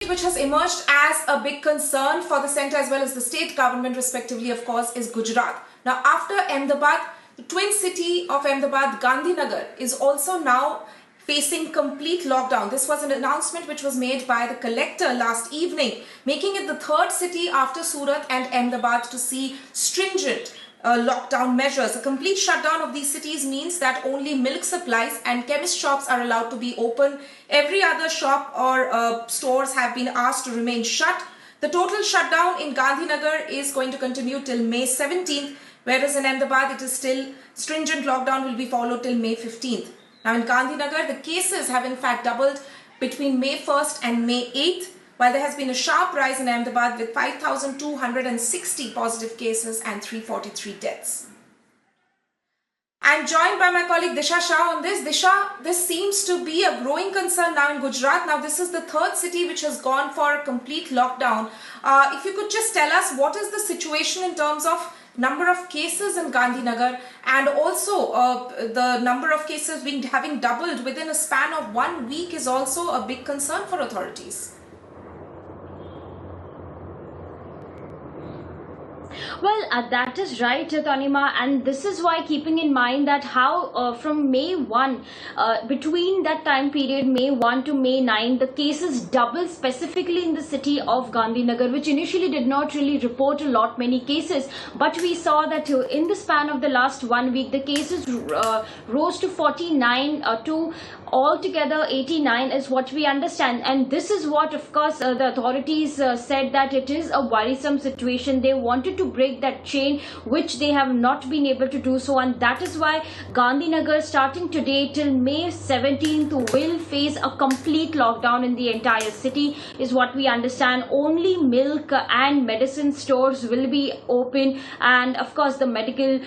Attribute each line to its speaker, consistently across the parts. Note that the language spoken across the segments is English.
Speaker 1: Which has emerged as a big concern for the centre as well as the state government respectively, of course, is Gujarat. Now, after Ahmedabad, the twin city of Ahmedabad, Gandhinagar, is also now facing complete lockdown. This was an announcement which was made by the collector last evening, making it the third city after Surat and Ahmedabad to see stringent lockdown measures. A complete shutdown of these cities means that only milk supplies and chemist shops are allowed to be open. Every other shop or stores have been asked to remain shut. The total shutdown in Gandhinagar is going to continue till May 17th, whereas in Ahmedabad it is still stringent lockdown will be followed till May 15th. Now in Gandhinagar, the cases have in fact doubled between May 1st and May 8th, while there has been a sharp rise in Ahmedabad with 5,260 positive cases and 343 deaths. I'm joined by my colleague Disha Shah on this. Disha, this seems to be a growing concern now in Gujarat. Now this is the third city which has gone for a complete lockdown. If you could just tell us what is the situation in terms of number of cases in Gandhinagar and also the number of cases having doubled within a span of 1 week is also a big concern for authorities.
Speaker 2: Well, that is right, Tanima, and this is why, keeping in mind that how from May 1, between that time period, May 1 to May 9, the cases doubled specifically in the city of Gandhinagar, which initially did not really report a many cases, but we saw that in the span of the last 1 week, the cases rose to 49 to altogether 89 is what we understand, and this is what, of course, the authorities said that it is a worrisome situation. They wanted to break that chain, which they have not been able to do so, and that is why Gandhinagar, starting today till May 17th, will face a complete lockdown in the entire city, is what we understand. Only milk and medicine stores will be open, and of course the medical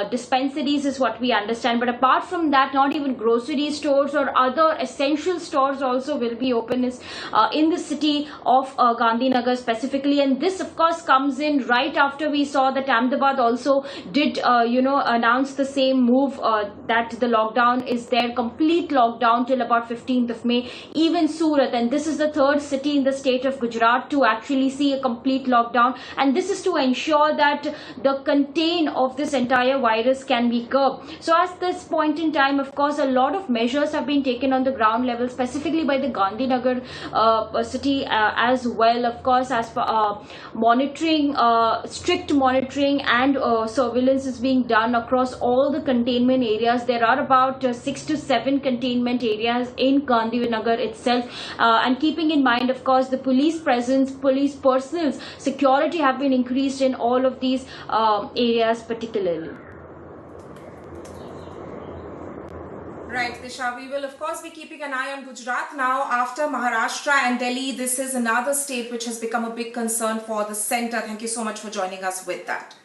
Speaker 2: dispensaries is what we understand, but apart from that, not even grocery stores or other essential stores also will be open in the city of Gandhinagar specifically. And this of course comes in right after we saw that Ahmedabad also did announce the same move, that the lockdown is there, complete lockdown till about 15th of May. Even Surat, and this is the third city in the state of Gujarat to actually see a complete lockdown, and this is to ensure that the contain of this entire virus can be curbed. So at this point in time, of course, a lot of measures have been taken on the ground level, specifically by the Gandhinagar city as well, of course, as for monitoring, strict monitoring and surveillance is being done across all the containment areas. There are about 6 to 7 containment areas in Gandhinagar itself, and keeping in mind, of course, the police presence, police personnel, security have been increased in all of these areas particularly.
Speaker 1: Right, Disha, we will of course be keeping an eye on Gujarat now. After Maharashtra and Delhi, this is another state which has become a big concern for the centre. Thank you so much for joining us with that.